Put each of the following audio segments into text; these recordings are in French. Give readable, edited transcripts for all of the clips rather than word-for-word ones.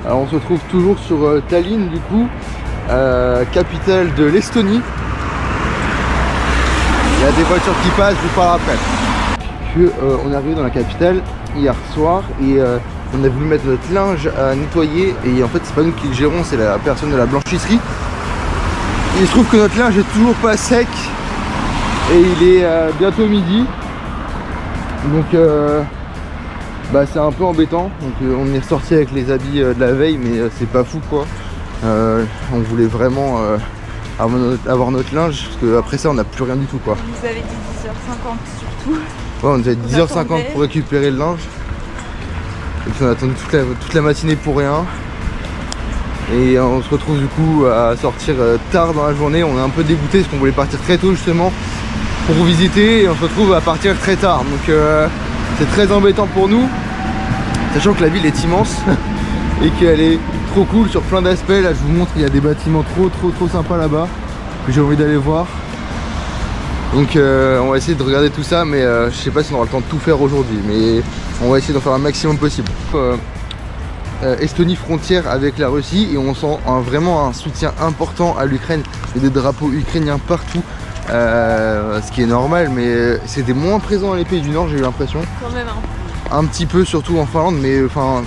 Alors on se retrouve toujours sur Tallinn du coup, capitale de l'Estonie. Il y a des voitures qui passent, je vous parle après. On est arrivé dans la capitale hier soir et on a voulu mettre notre linge à nettoyer et en fait c'est pas nous qui le gérons, c'est la personne de la blanchisserie. Et il se trouve que notre linge est toujours pas sec et il est bientôt midi. Donc c'est un peu embêtant. Donc on est ressorti avec les habits de la veille, mais c'est pas fou quoi. On voulait vraiment avoir notre linge parce qu'après ça on n'a plus rien du tout quoi. On nous avait dit 10h50 surtout. Ouais, on nous avait dit 10h50 pour récupérer le linge. Et puis on a attendu toute la matinée pour rien. Et on se retrouve du coup à sortir tard dans la journée. On est un peu dégoûté parce qu'on voulait partir très tôt justement pour visiter et on se retrouve à partir très tard. Donc c'est très embêtant pour nous, sachant que la ville est immense et qu'elle est trop cool sur plein d'aspects. Là je vous montre, il y a des bâtiments trop sympas là-bas que j'ai envie d'aller voir. Donc on va essayer de regarder tout ça, mais je sais pas si on aura le temps de tout faire aujourd'hui, mais on va essayer d'en faire un maximum possible. Estonie frontière avec la Russie et on sent vraiment un soutien important à l'Ukraine. Il y a des drapeaux ukrainiens partout, ce qui est normal, mais c'était moins présent dans les pays du Nord, j'ai eu l'impression. Quand même un petit peu, surtout en Finlande, mais enfin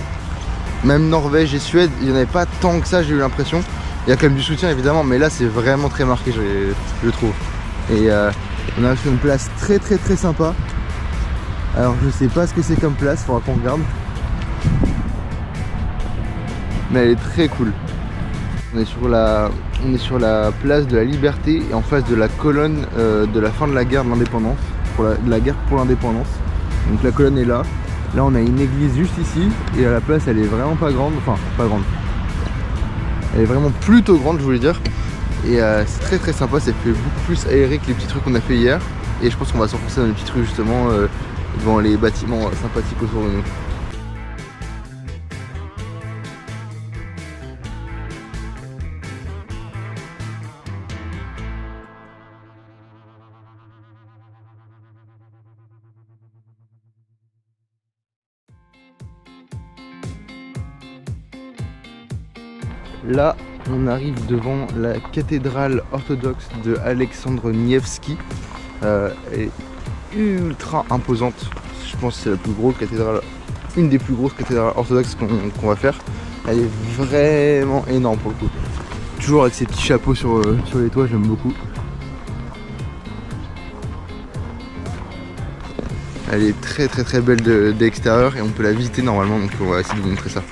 même Norvège et Suède, il n'y en avait pas tant que ça, j'ai eu l'impression. Il y a quand même du soutien évidemment, mais là c'est vraiment très marqué, je trouve. Et on a fait une place très sympa. Alors je sais pas ce que c'est comme place, faudra qu'on regarde. Mais elle est très cool. On est sur la place de la Liberté et en face de la colonne de la fin de la guerre de l'indépendance, de la guerre pour l'indépendance. Donc la colonne est là. Là on a une église juste ici et la place elle est vraiment pas grande, enfin pas grande. Elle est vraiment plutôt grande je voulais dire. Et c'est très sympa, ça fait beaucoup plus aéré que les petits trucs qu'on a fait hier. Et je pense qu'on va s'enfoncer dans les petites rues justement devant les bâtiments sympathiques autour de nous. Là, on arrive devant la cathédrale orthodoxe de Alexandre Nevski. Elle est ultra imposante. Je pense que c'est la plus grosse cathédrale, une des plus grosses cathédrales orthodoxes qu'on va faire. Elle est vraiment énorme pour le coup. Toujours avec ses petits chapeaux sur les toits, j'aime beaucoup. Elle est très belle de l'extérieur et on peut la visiter normalement, donc on va essayer de vous montrer ça.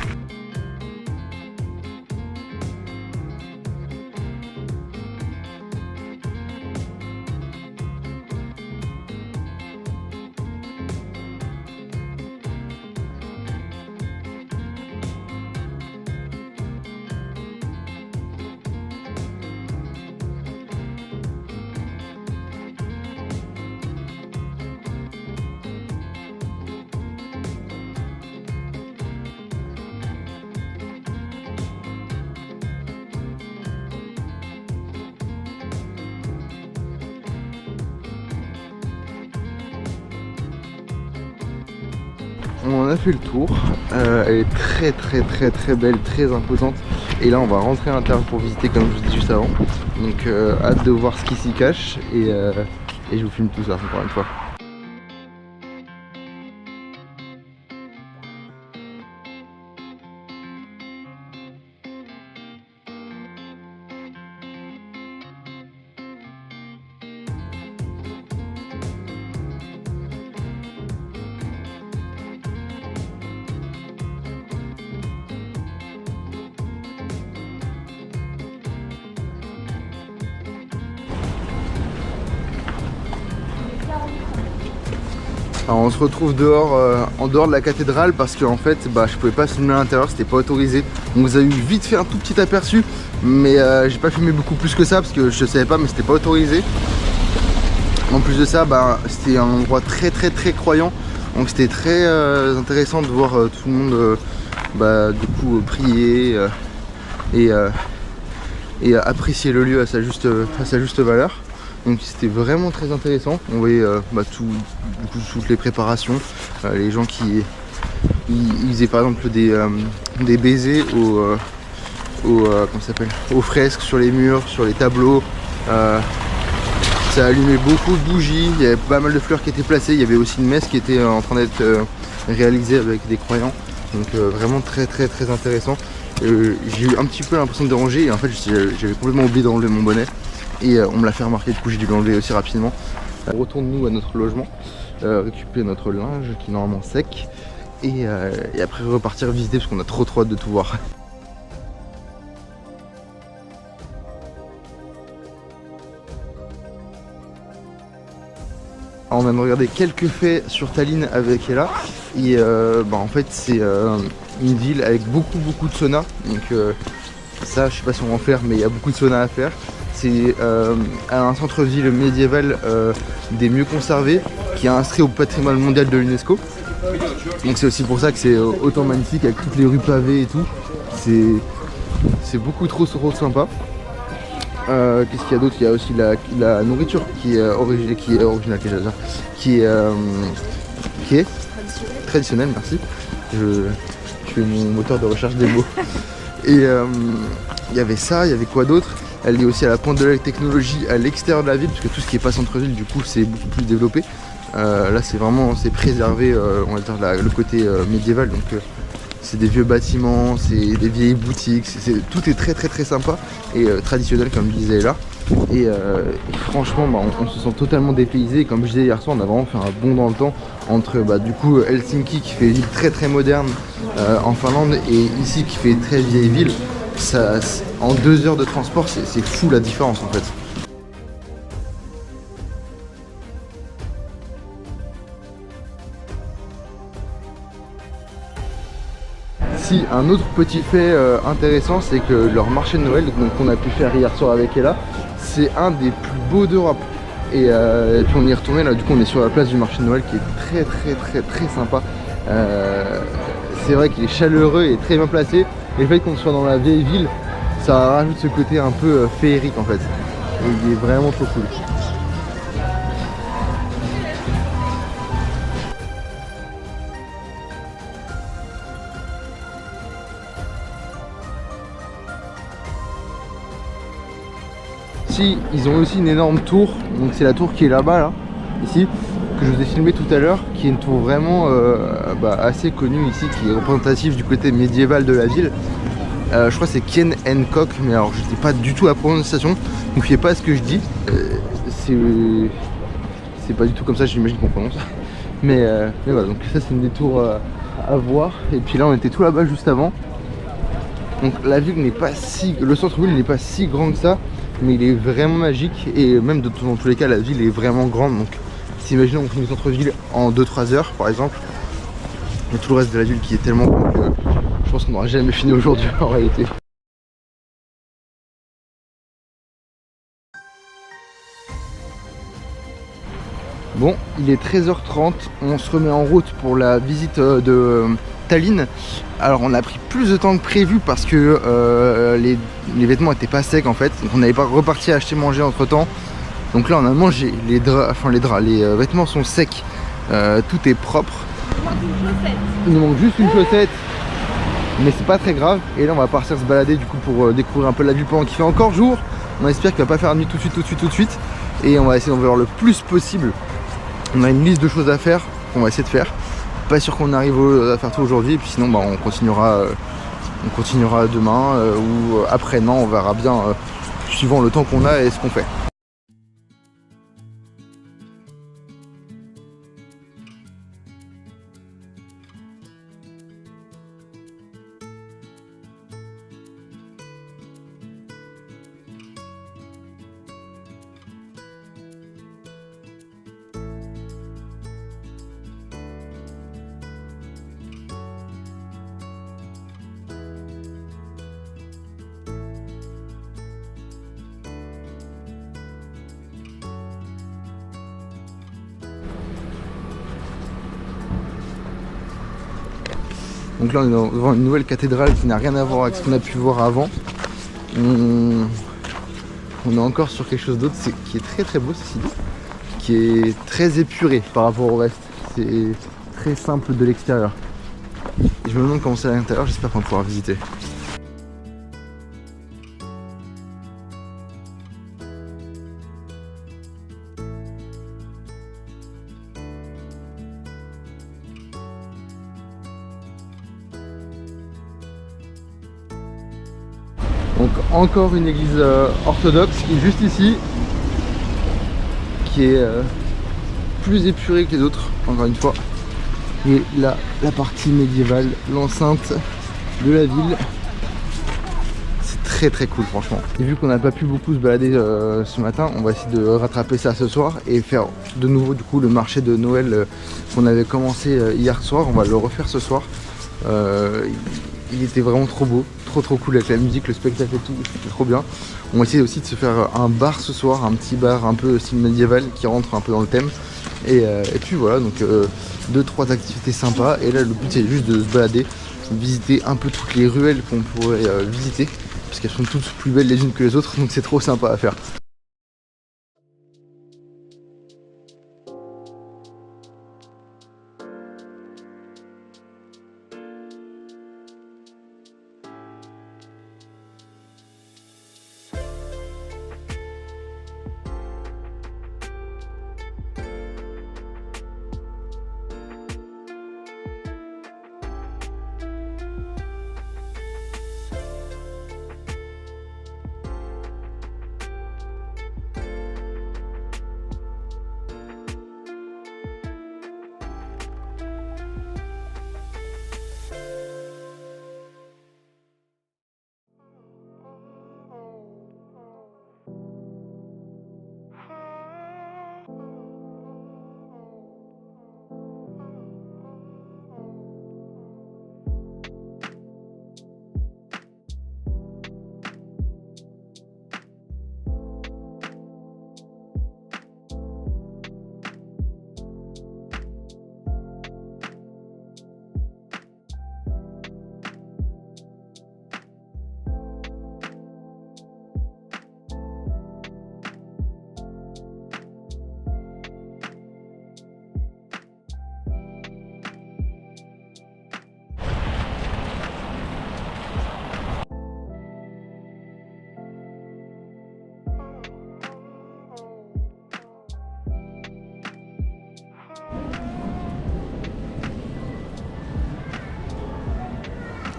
On en a fait le tour, elle est très belle, très imposante. Et là on va rentrer à l'intérieur pour visiter comme je vous dis juste avant. Donc hâte de voir ce qui s'y cache et je vous filme tout ça encore une fois. Alors on se retrouve dehors, en dehors de la cathédrale parce qu'en fait je pouvais pas filmer à l'intérieur, c'était pas autorisé. Donc vous avez eu vite fait un tout petit aperçu, mais j'ai pas filmé beaucoup plus que ça parce que je savais pas, mais c'était pas autorisé. En plus de ça, c'était un endroit très croyant, donc c'était très intéressant de voir tout le monde du coup prier et apprécier le lieu à sa juste valeur. Donc c'était vraiment très intéressant. On voyait toutes les préparations, les gens qui ils faisaient par exemple des baisers aux fresques sur les murs, sur les tableaux. Ça allumait beaucoup de bougies, il y avait pas mal de fleurs qui étaient placées, il y avait aussi une messe qui était en train d'être réalisée avec des croyants. Donc vraiment très intéressant. J'ai eu un petit peu l'impression de déranger et en fait j'avais complètement oublié d'enlever mon bonnet et on me l'a fait remarquer, du coup j'ai dû l'enlever aussi rapidement. On retourne nous à notre logement, récupérer notre linge qui est normalement sec et après repartir visiter parce qu'on a trop hâte de tout voir. On vient de regarder quelques faits sur Tallinn avec Ella et en fait c'est une ville avec beaucoup de saunas, donc ça je sais pas si on va en faire mais il y a beaucoup de saunas à faire. C'est un centre-ville médiéval des mieux conservés qui est inscrit au patrimoine mondial de l'UNESCO. Donc c'est aussi pour ça que c'est autant magnifique avec toutes les rues pavées et tout. C'est beaucoup trop sympa. Qu'est-ce qu'il y a d'autre? Il y a aussi la nourriture qui est originale, qui est traditionnelle, merci. Je fais mon moteur de recherche des mots. Et il y avait ça, il y avait quoi d'autre? Elle est aussi à la pointe de la technologie à l'extérieur de la ville, parce que tout ce qui est pas centre-ville, du coup, c'est beaucoup plus développé. Là, c'est préservé, on va dire le côté médiéval, donc c'est des vieux bâtiments, c'est des vieilles boutiques, tout est très sympa et traditionnel comme je disais là. Et franchement, on se sent totalement dépaysé. Et comme je disais hier soir, on a vraiment fait un bond dans le temps entre du coup Helsinki qui fait une ville très moderne en Finlande et ici qui fait très vieille ville. Ça, en 2 heures de transport, c'est fou la différence en fait. Si, un autre petit fait intéressant, c'est que leur marché de Noël qu'on a pu faire hier soir avec Ella, c'est un des plus beaux d'Europe. Et puis on y est retourné, là du coup on est sur la place du marché de Noël qui est très sympa. C'est vrai qu'il est chaleureux et très bien placé. Et le fait qu'on soit dans la vieille ville, ça rajoute ce côté un peu féerique en fait. Et il est vraiment trop cool. Ici, ils ont aussi une énorme tour, donc c'est la tour qui est là-bas, là, ici, que je vous ai filmé tout à l'heure, qui est une tour vraiment assez connue ici, qui est représentative du côté médiéval de la ville. Je crois que c'est Ken Hancock, mais alors je ne sais pas du tout la prononciation, donc fiez pas à ce que je dis. C'est pas du tout comme ça, j'imagine qu'on prononce. Mais voilà, donc ça c'est une des tours à voir. Et puis là on était tout là-bas juste avant. Donc la ville n'est pas si... Le centre-ville n'est pas si grand que ça, mais il est vraiment magique. Et même dans tous les cas, la ville est vraiment grande. Donc si imaginons qu'on finit le centre-ville en 2-3 heures par exemple, il y a tout le reste de la ville qui est tellement grand que je pense qu'on n'aura jamais fini aujourd'hui en réalité. Bon, il est 13h30, on se remet en route pour la visite de Tallinn. Alors on a pris plus de temps que prévu parce que les vêtements n'étaient pas secs en fait. Donc on n'avait pas reparti à acheter manger entre temps. Donc là on a mangé, les vêtements sont secs, tout est propre. Il nous manque juste une chaussette, mais c'est pas très grave. Et là on va partir se balader du coup pour découvrir un peu la ville pendant qu'il fait encore jour. On espère qu'il va pas faire nuit tout de suite. Et on va essayer d'en voir le plus possible. On a une liste de choses à faire qu'on va essayer de faire. Pas sûr qu'on arrive à faire tout aujourd'hui, et puis sinon on continuera demain ou après-demain, on verra bien suivant le temps qu'on a et ce qu'on fait. Donc là on est devant une nouvelle cathédrale qui n'a rien à voir avec ce qu'on a pu voir avant. On est encore sur quelque chose d'autre qui est très beau ceci dit, qui est très épuré par rapport au reste. C'est très simple de l'extérieur. Et je me demande comment c'est à l'intérieur, j'espère qu'on va pouvoir visiter. Donc encore une église orthodoxe qui est juste ici, qui est plus épurée que les autres, encore une fois. Et là, la partie médiévale, l'enceinte de la ville. C'est très très cool franchement. Et vu qu'on n'a pas pu beaucoup se balader ce matin, on va essayer de rattraper ça ce soir et faire de nouveau du coup le marché de Noël qu'on avait commencé hier soir. On va le refaire ce soir. Il était vraiment trop beau, trop cool avec la musique, le spectacle et tout, c'était trop bien. On va essayer aussi de se faire un bar ce soir, un petit bar un peu style médiéval qui rentre un peu dans le thème. Et puis voilà, donc 2-3 activités sympas. Et là le but c'est juste de se balader, visiter un peu toutes les ruelles qu'on pourrait visiter, parce qu'elles sont toutes plus belles les unes que les autres, donc c'est trop sympa à faire.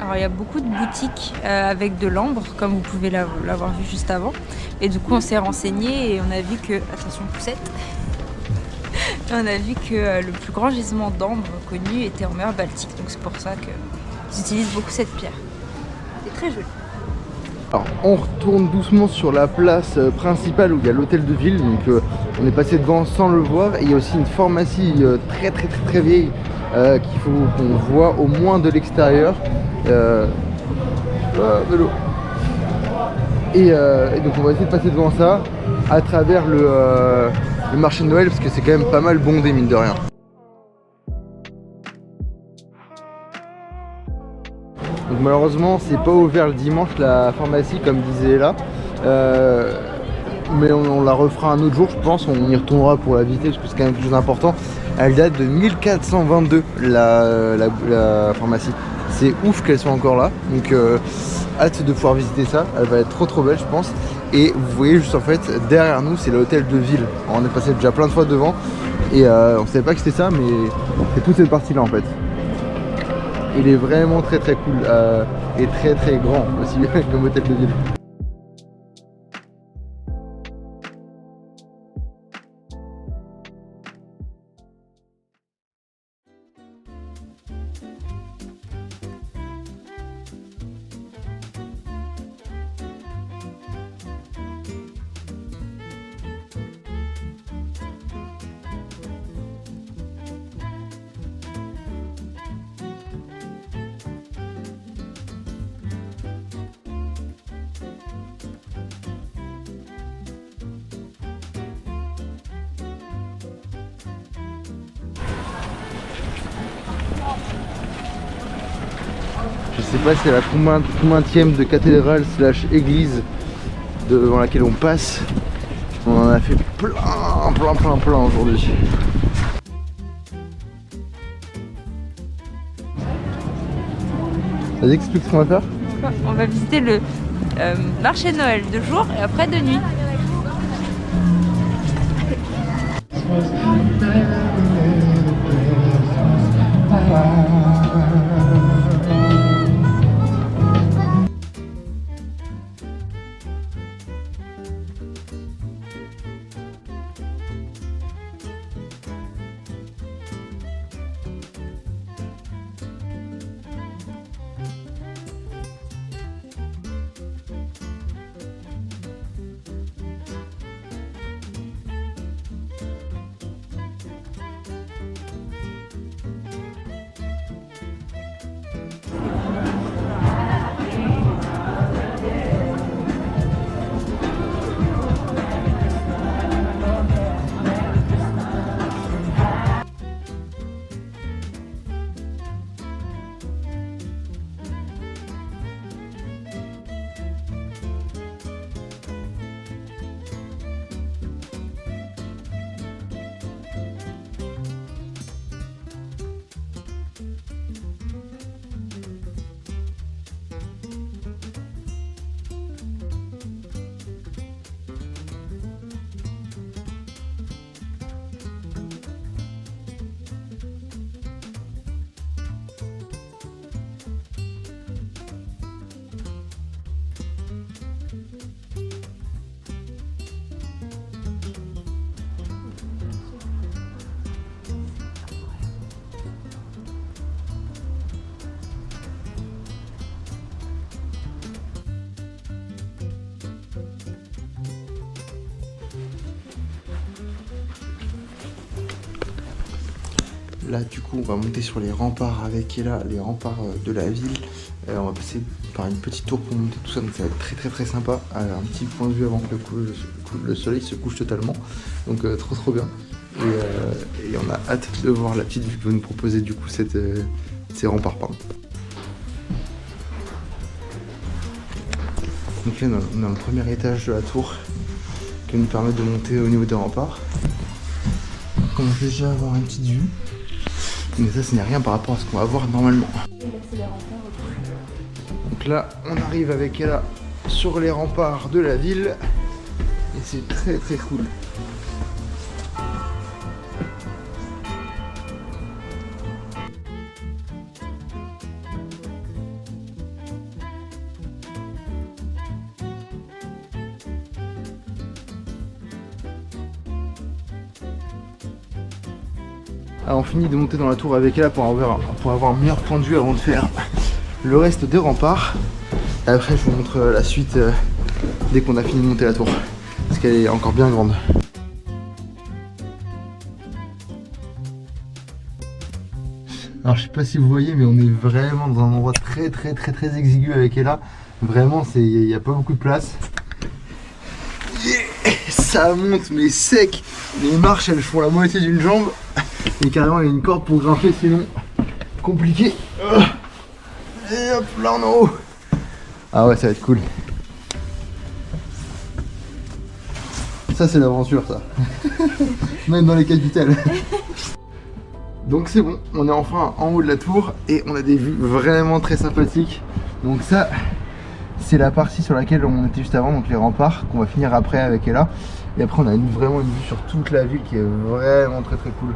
Alors il y a beaucoup de boutiques avec de l'ambre, comme vous pouvez l'avoir vu juste avant. Et du coup on s'est renseigné et on a vu que, attention poussette, on a vu que le plus grand gisement d'ambre connu était en mer Baltique. Donc c'est pour ça qu'ils utilisent beaucoup cette pierre. C'est très joli. Alors on retourne doucement sur la place principale où il y a l'hôtel de ville, donc on est passé devant sans le voir. Et il y a aussi une pharmacie très vieille qu'il faut qu'on voit au moins de l'extérieur. Vélo. Et donc on va essayer de passer devant ça à travers le marché de Noël, parce que c'est quand même pas mal bondé mine de rien. Donc malheureusement c'est pas ouvert le dimanche la pharmacie comme disait là, mais on la refera un autre jour je pense, on y retournera pour la visiter parce que c'est quand même quelque chose d'important. Elle date de 1422 la pharmacie, c'est ouf qu'elle soit encore là, donc hâte de pouvoir visiter ça, elle va être trop belle je pense. Et vous voyez juste en fait derrière nous c'est l'hôtel de ville, on est passé déjà plein de fois devant et on savait pas que c'était ça, mais c'est toute cette partie là en fait. Il est vraiment très cool et très grand aussi comme hôtel de ville. Je sais pas c'est la combienième de cathédrale / église devant laquelle on passe. On en a fait plein aujourd'hui. Vas-y, explique ce qu'on va faire. On va visiter le marché de Noël de jour et après de nuit. Là du coup on va monter sur les remparts avec Ella, les remparts de la ville. On va passer par une petite tour pour monter tout ça, donc ça va être très sympa. Un petit point de vue avant que le soleil se couche totalement, donc trop bien. Et on a hâte de voir la petite vue que va nous proposer du coup ces remparts. Pardon. Donc là on a le premier étage de la tour qui nous permet de monter au niveau des remparts. On commence déjà à avoir une petite vue. Mais ça, ce n'est rien par rapport à ce qu'on va voir normalement. Donc là, on arrive avec Ella sur les remparts de la ville. Et c'est très cool. Alors on finit de monter dans la tour avec Ella pour avoir un meilleur point de vue avant de faire le reste des remparts. Et après je vous montre la suite dès qu'on a fini de monter la tour, parce qu'elle est encore bien grande. Alors je sais pas si vous voyez, mais on est vraiment dans un endroit très exigu avec Ella. Vraiment, il n'y a pas beaucoup de place. Ça monte mais sec. Les marches elles font la moitié d'une jambe. Et carrément il y a une corde pour grimper, sinon compliqué. Et hop là en haut. Ah ouais, ça va être cool. Ça c'est l'aventure ça. Même dans les capitales. Donc c'est bon, on est enfin en haut de la tour et on a des vues vraiment très sympathiques. Donc ça, c'est la partie sur laquelle on était juste avant, donc les remparts, qu'on va finir après avec Ella. Et après on a vraiment une vue sur toute la ville qui est vraiment très cool.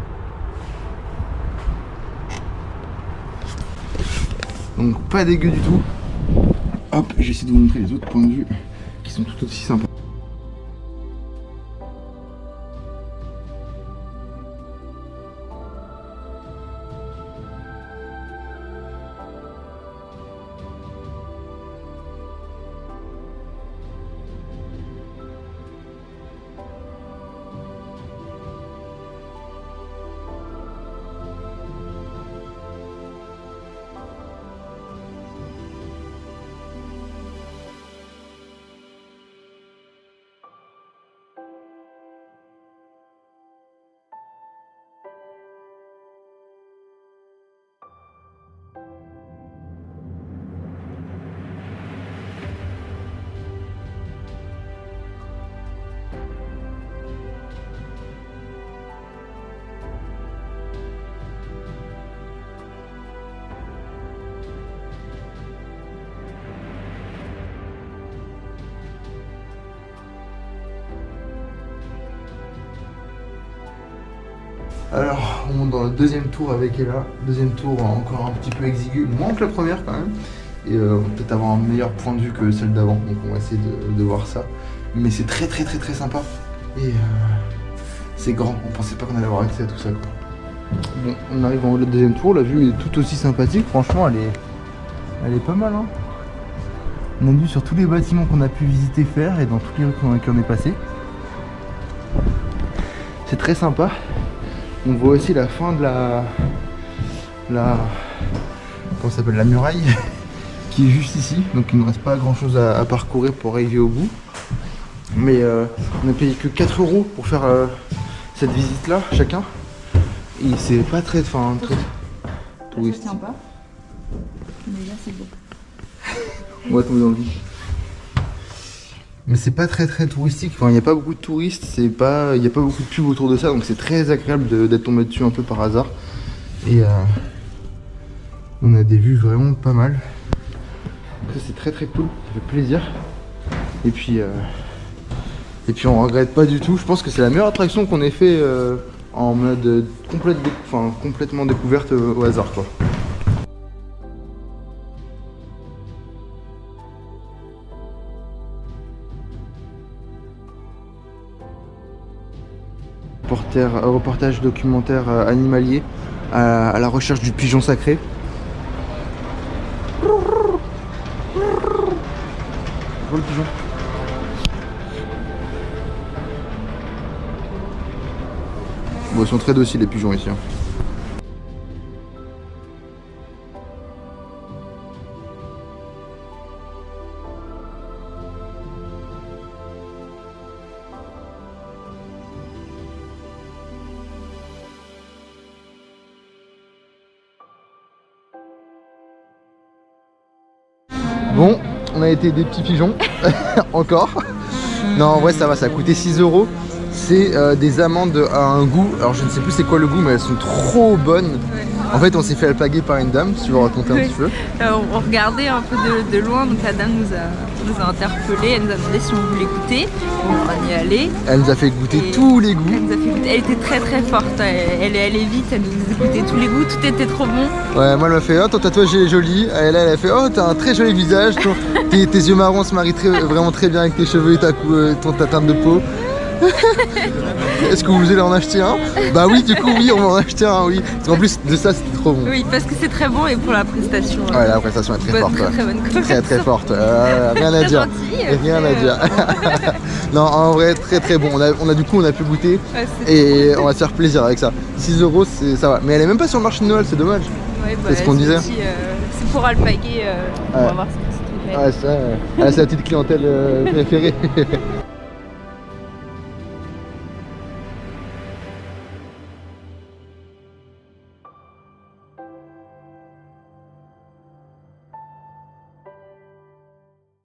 Donc pas dégueu du tout. Hop, j'essaie de vous montrer les autres points de vue qui sont tout aussi sympas. Alors, on monte dans le deuxième tour avec Ella. Deuxième tour encore un petit peu exigu, moins que la première quand même. Et on va peut-être avoir un meilleur point de vue que celle d'avant. Donc on va essayer de voir ça. Mais c'est très sympa. Et c'est grand. On pensait pas qu'on allait avoir accès à tout ça, quoi. Bon, on arrive en haut de la deuxième tour. La vue est tout aussi sympathique. Franchement, elle est pas mal, hein. On a vu sur tous les bâtiments qu'on a pu visiter, faire, et dans toutes les rues qui on est passé. C'est très sympa. On voit aussi la fin de la comment ça s'appelle, la muraille qui est juste ici. Donc il ne reste pas grand chose à parcourir pour arriver au bout. Mais on a payé que 4 € pour faire cette visite là chacun. Et c'est pas très touristique. C'est sympa. Mais là c'est beau. On va tomber dans le vide. Mais c'est pas très touristique, enfin il n'y a pas beaucoup de touristes, il n'y a pas beaucoup de pubs autour de ça, donc c'est très agréable d'être tombé dessus un peu par hasard. Et on a des vues vraiment pas mal. Donc ça c'est très cool, ça fait plaisir. Et puis on regrette pas du tout, je pense que c'est la meilleure attraction qu'on ait fait en mode complètement découverte au hasard, quoi. Reportage documentaire animalier à la recherche du pigeon sacré. Je vois le pigeon. Bon, ils sont très dociles les pigeons ici, hein. Bon, on a été des petits pigeons, encore. Non, en vrai ça va, ça a coûté 6 €. C'est des amandes à un goût, alors je ne sais plus c'est quoi le goût, mais elles sont trop bonnes. En fait, on s'est fait alpaguer par une dame, si tu veux raconter un petit peu. On regardait un peu de loin, donc la dame nous a interpellés, elle nous a demandé si on voulait goûter. On y est allé. Elle nous a fait goûter tous les goûts. Elle était très forte, elle est allée vite, elle nous a goûté tous les goûts, tout était trop bon. Ouais, moi elle m'a fait oh ton tatouage est joli. Elle a fait oh t'as un très joli visage, tes yeux marrons se marient vraiment très bien avec tes cheveux et ta teinte de peau. Est-ce que vous allez en acheter un? Bah oui, du coup oui, on va en acheter un, oui. Parce qu'en plus de ça c'était trop bon. Oui, parce que c'est très bon et pour la prestation. Ouais, la prestation est très forte. Très forte. Rien à dire. Rien à dire. Non, en vrai très bon. On a pu goûter, ouais, et on va se faire plaisir avec ça. 6 €, ça va. Mais elle est même pas sur le marché de Noël, c'est dommage. Ouais, bah, c'est ce qu'on disait. C'est pour alpaguer. On va voir ce que c'est. Ouais, ça, c'est la petite clientèle préférée.